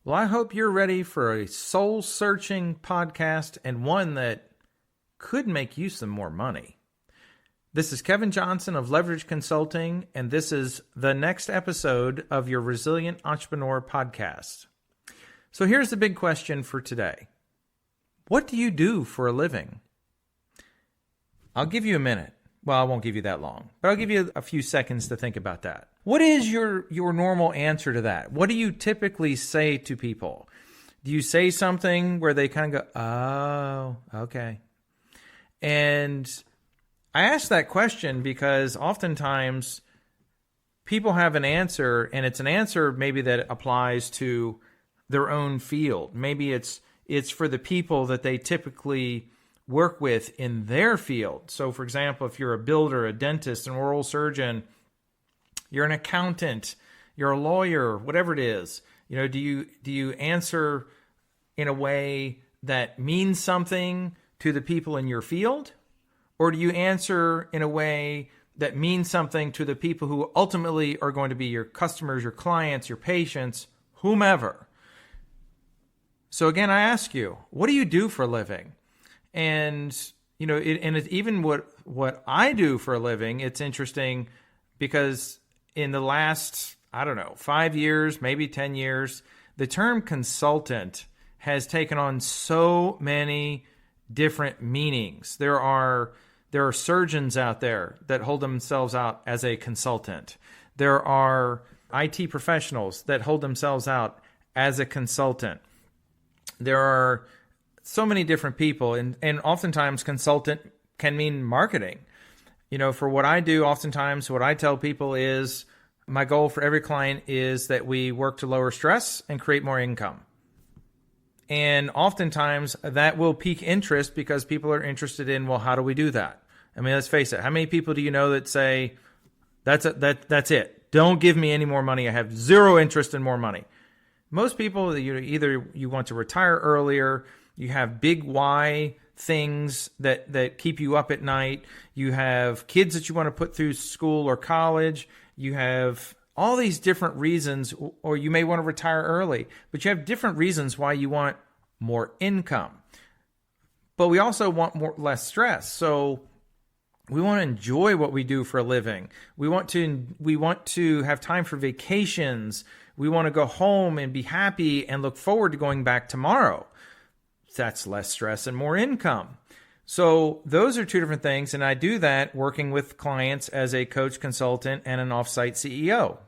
Well, I hope you're ready for a soul-searching podcast and one that could make you some more money. This is Kevin Johnson of Leverage Consulting, and this is the next episode of your Resilient Entrepreneur podcast. So here's the big question for today. What do you do for a living? I'll give you a minute. Well, I won't give you that long, but I'll give you a few seconds to think about that. What is your normal answer to that? What do you typically say to people? Do you say something where they kind of go, oh, okay? And I ask that question because oftentimes people have an answer, and it's an answer maybe that applies to their own field. Maybe it's for the people that they typically work with in their field. So, for example, if you're a builder, a dentist, an oral surgeon, you're an accountant, you're a lawyer, whatever it is, do you answer in a way that means something to the people in your field? Or do you answer in a way that means something to the people who ultimately are going to be your customers, your clients, your patients, whomever? So again, I ask you, what do you do for a living? And, even what I do for a living, it's interesting because in the last, 5 years, maybe 10 years, the term consultant has taken on so many different meanings. There are surgeons out there that hold themselves out as a consultant. There are IT professionals that hold themselves out as a consultant. There are so many different people, and oftentimes consultant can mean marketing. For what I do, oftentimes what I tell people is my goal for every client is that we work to lower stress and create more income. And oftentimes that will pique interest because people are interested in, well, how do we do that? I mean, let's face it. How many people do you know that say, that's it. Don't give me any more money. I have zero interest in more money. Most people, either you want to retire earlier, you have big why things that keep you up at night, you have kids that you want to put through school or college, you have all these different reasons, or you may want to retire early, but you have different reasons why you want more income. But we also want less stress. So we want to enjoy what we do for a living. We want to have time for vacations. We want to go home and be happy and look forward to going back tomorrow. That's less stress and more income. So those are two different things. And I do that working with clients as a coach, consultant, and an offsite CEO.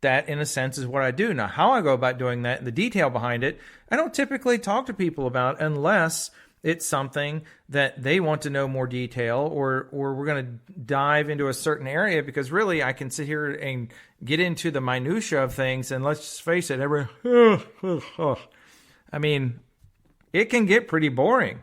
That, in a sense, is what I do. Now, how I go about doing that and the detail behind it, I don't typically talk to people about unless it's something that they want to know more detail, or we're going to dive into a certain area, because really I can sit here and get into the minutia of things. And let's just face it, it can get pretty boring.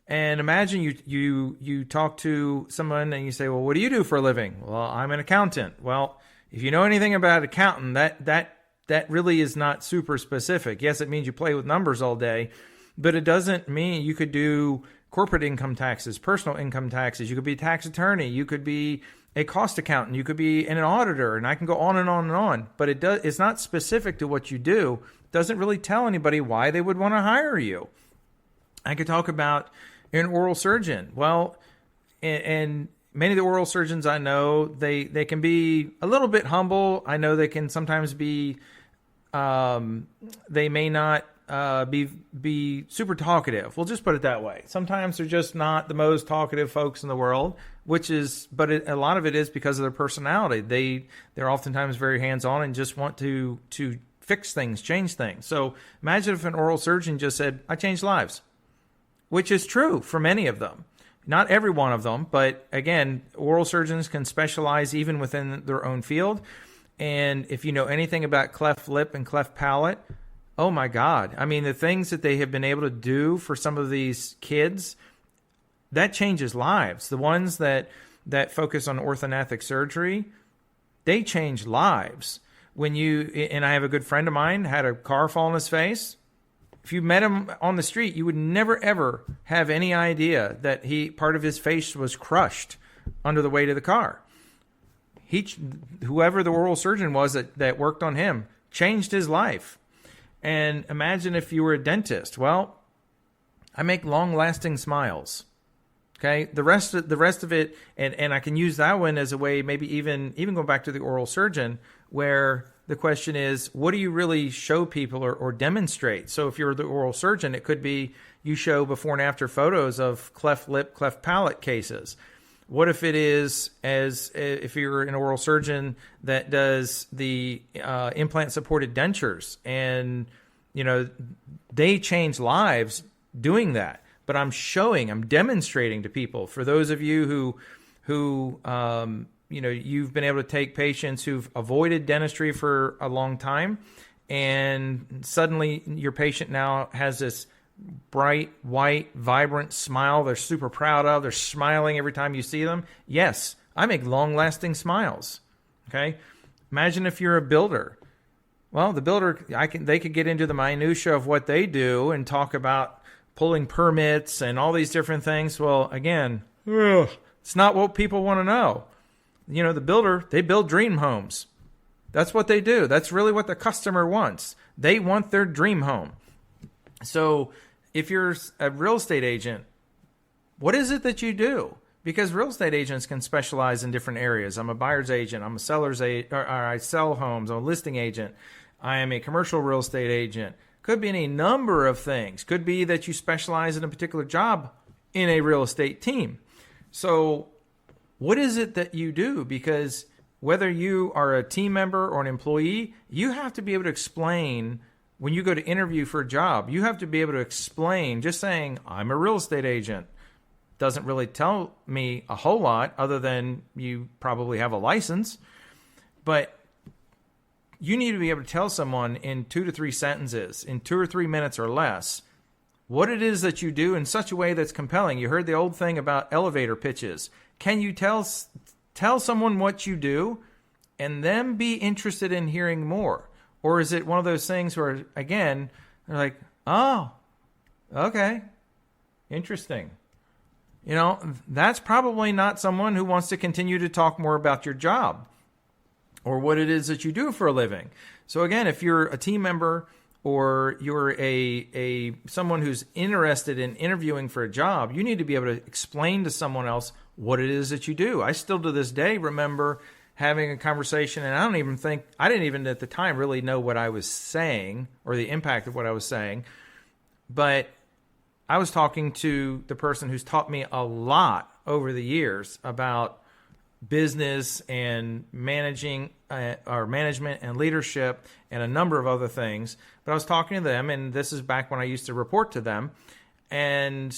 And imagine you talk to someone and you say, well, what do you do for a living? Well, I'm an accountant. Well, if you know anything about accountant, that really is not super specific. Yes, it means you play with numbers all day, but it doesn't mean you could do corporate income taxes, personal income taxes. You could be a tax attorney. You could be a cost accountant. You could be an auditor, and I can go on and on and on. But it's not specific to what you do. It doesn't really tell anybody why they would want to hire you. I could talk about an oral surgeon. Well, and many of the oral surgeons I know, they can be a little bit humble. I know they can sometimes be, they may not be super talkative. We'll just put it that way. Sometimes they're just not the most talkative folks in the world, a lot of it is because of their personality. They're oftentimes very hands-on and just want to fix things, change things. So imagine if an oral surgeon just said, I changed lives, which is true for many of them. Not every one of them, but again, oral surgeons can specialize even within their own field. And if you know anything about cleft lip and cleft palate, oh my God. I mean, the things that they have been able to do for some of these kids, that changes lives. The ones that focus on orthodontic surgery, they change lives. And I have a good friend of mine, had a car fall on his face. If you met him on the street, you would never, ever have any idea that part of his face was crushed under the weight of the car. Whoever the oral surgeon was that worked on him changed his life. And imagine if you were a dentist. Well, I make long-lasting smiles. Okay, the rest of it, and I can use that one as a way, maybe even go back to the oral surgeon, where the question is, what do you really show people or demonstrate? So if you're the oral surgeon, it could be you show before and after photos of cleft lip, cleft palate cases. What if it is if you're an oral surgeon that does the implant-supported dentures, and they change lives doing that. But I'm demonstrating to people. For those of you who you've been able to take patients who've avoided dentistry for a long time, and suddenly your patient now has this bright, white, vibrant smile they're super proud of. They're smiling every time you see them. Yes, I make long-lasting smiles. Okay? Imagine if you're a builder. Well, the builder, they could get into the minutia of what they do and talk about pulling permits and all these different things. Well, again, it's not what people want to know. The builder, they build dream homes. That's what they do. That's really what the customer wants. They want their dream home. So if you're a real estate agent, what is it that you do? Because real estate agents can specialize in different areas. I'm a buyer's agent. I'm a seller's agent. Or I sell homes. I'm a listing agent. I am a commercial real estate agent. Could be any number of things. Could be that you specialize in a particular job in a real estate team. So what is it that you do? Because whether you are a team member or an employee, you have to be able to explain when you go to interview for a job. You have to be able to explain. Just saying, I'm a real estate agent, doesn't really tell me a whole lot other than you probably have a license. But you need to be able to tell someone in 2 to 3 sentences, in 2 or 3 minutes or less, what it is that you do in such a way that's compelling. You heard the old thing about elevator pitches. Can you tell someone what you do and them be interested in hearing more? Or is it one of those things where, again, they're like, oh, okay, interesting. That's probably not someone who wants to continue to talk more about your job or what it is that you do for a living. So again, if you're a team member or you're a someone who's interested in interviewing for a job, you need to be able to explain to someone else what it is that you do. I still to this day remember having a conversation, and I didn't even at the time really know what I was saying or the impact of what I was saying, but I was talking to the person who's taught me a lot over the years about business and management and leadership and a number of other things. But I was talking to them, and this is back when I used to report to them, and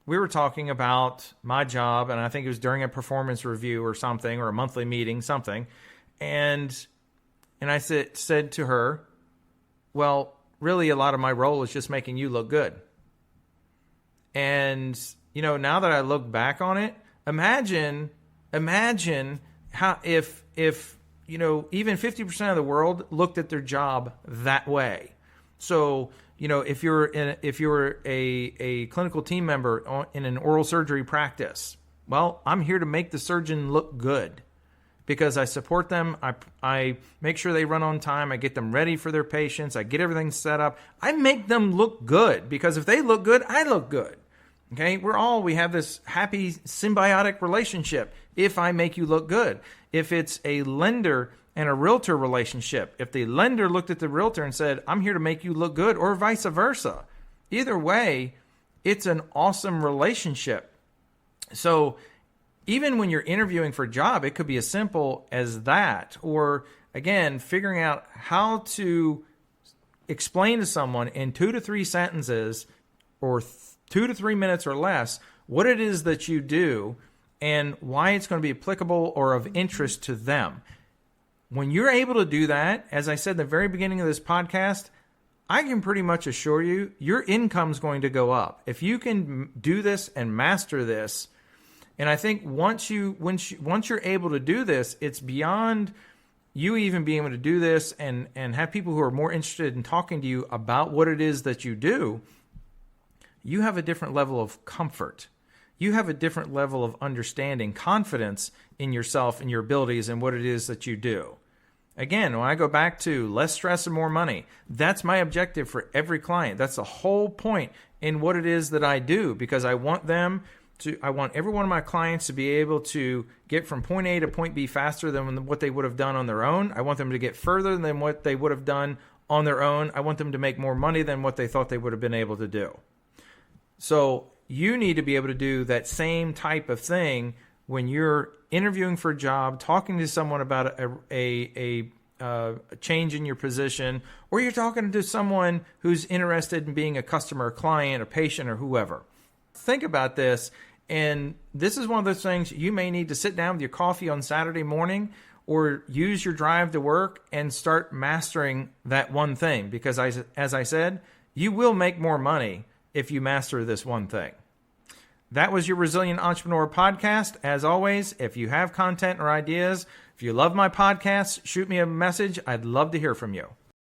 we were talking about my job, and I think it was during a performance review or something, or a monthly meeting, something. And I said to her, well, really a lot of my role is just making you look good. And, now that I look back on it, imagine how if even 50% of the world looked at their job that way. So if you're a clinical team member in an oral surgery practice, well, I'm here to make the surgeon look good because I support them. I make sure they run on time. I get them ready for their patients. I get everything set up. I make them look good because if they look good, I look good. Okay, we have this happy symbiotic relationship if I make you look good. If it's a lender and a realtor relationship, if the lender looked at the realtor and said, I'm here to make you look good, or vice versa. Either way, it's an awesome relationship. So even when you're interviewing for a job, it could be as simple as that. Or again, figuring out how to explain to someone in 2 to 3 sentences or 2 to 3 minutes or less what it is that you do and why it's going to be applicable or of interest to them. When you're able to do that, as I said in the very beginning of this podcast, I can pretty much assure you your income's going to go up. If you can do this and master this, and I think once you're able to do this, it's beyond you even being able to do this and have people who are more interested in talking to you about what it is that you do. You have a different level of comfort. You have a different level of understanding, confidence in yourself and your abilities and what it is that you do. Again, when I go back to less stress and more money, that's my objective for every client. That's the whole point in what it is that I do, because I want every one of my clients to be able to get from point A to point B faster than what they would have done on their own. I want them to get further than what they would have done on their own. I want them to make more money than what they thought they would have been able to do. So you need to be able to do that same type of thing when you're interviewing for a job, talking to someone about a change in your position, or you're talking to someone who's interested in being a customer, a client, a patient, or whoever. Think about this, and this is one of those things you may need to sit down with your coffee on Saturday morning or use your drive to work and start mastering that one thing, because as I said, you will make more money if you master this one thing. That was your Resilient Entrepreneur podcast. As always, if you have content or ideas, if you love my podcast, shoot me a message. I'd love to hear from you.